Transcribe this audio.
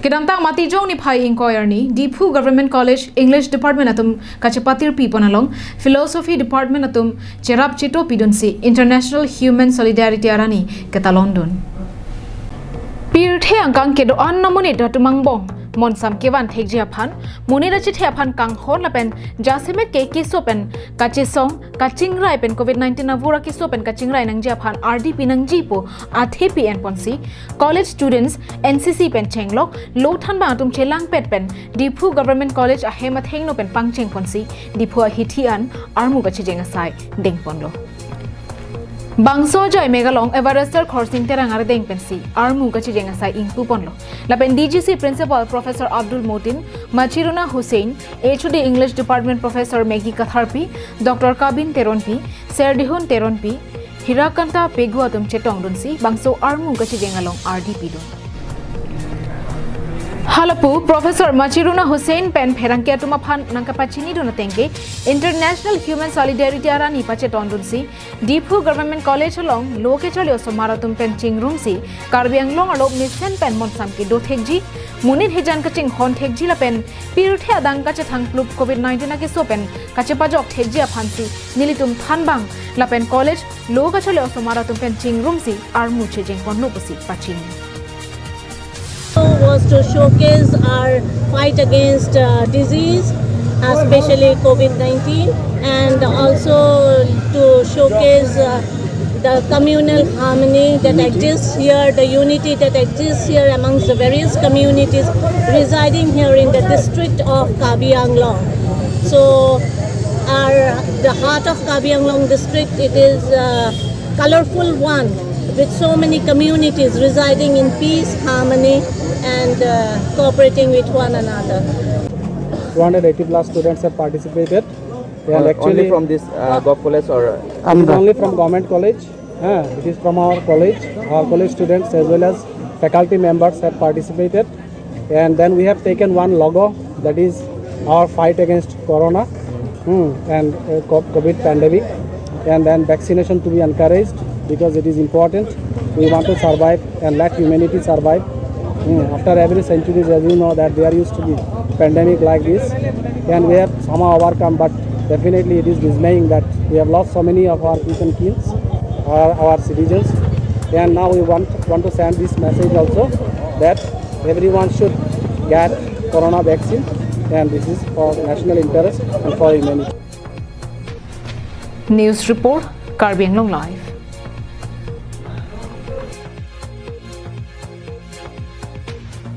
Kidamtang mati jong ni phai inquiry ni Diphu Government College English Department atum kachepatir piponalong Philosophy Department atum cherap chito pidunsi International Human Solidarity arani ketalon dun. Pirthe angkang kedo an namuni datumang Monsam kevan thekjia phan munira chithia phan kang hon lapen jasime ke kisopen kachisong kachingrai pen COVID-19 avura kisopen kachingrai nangjia phan RDP nangji po athepi en ponsi college students NCC pen chenglok lothan ba atum chelang pet pen Diphu Government College a hema thengno pen pangcheng ponsi Diphu hithian armu kachijeng asai deng ponlo Bangso joy megalong Everester Khorsing terang deng pensi armu kachijeng asai ingpu ponlo lapen DGC Principal Professor Abdul Motin Machiruna Hussein HOD English Department Professor Maggie Katharpi Dr. Kabin Teronpi Serdihun Teronpi Hirakanta Peguatum Chetong dunsi bangso armu kachijeng along RDP dun Halapu Professor Machiruna Hussein pen pherangke atuma phan nangkapachini duna tengke International Human Solidarity arani pache tondunsi Diphu Government College along loke cholio somaratum pen chingrum si Karbi Anglong alop nisen pen monsam ki do thekji munit hejan kaching hon thekji la pen piruthe adang kache thang club COVID-19 ke so pen kache pajok thekji aphansi nilitum thanbang la pen college loke cholio somaratum pen chingrum si armu chejeng ponno pusi pachini was to showcase our fight against disease, especially COVID-19, and also to showcase the communal harmony that exists here, the unity that exists here amongst the various communities residing here in the district of Karbi Anglong. So, the heart of Karbi Anglong district, it is a colorful one with so many communities residing in peace, harmony, and cooperating with one another. 280 plus students have participated. And actually, only from this Gov College or? It is only from Government College. It is from our college. Our college students as well as faculty members have participated. And then we have taken one logo, that is our fight against Corona and COVID pandemic. And then vaccination to be encouraged because it is important. We want to survive and let humanity survive. After every century, as you know, that there used to be pandemic like this, and we have somehow overcome. But definitely, it is dismaying that we have lost so many of our kith and kins, our citizens, and now we want to send this message also that everyone should get corona vaccine, and this is for national interest and for humanity. News report, Karbi Anglong Live.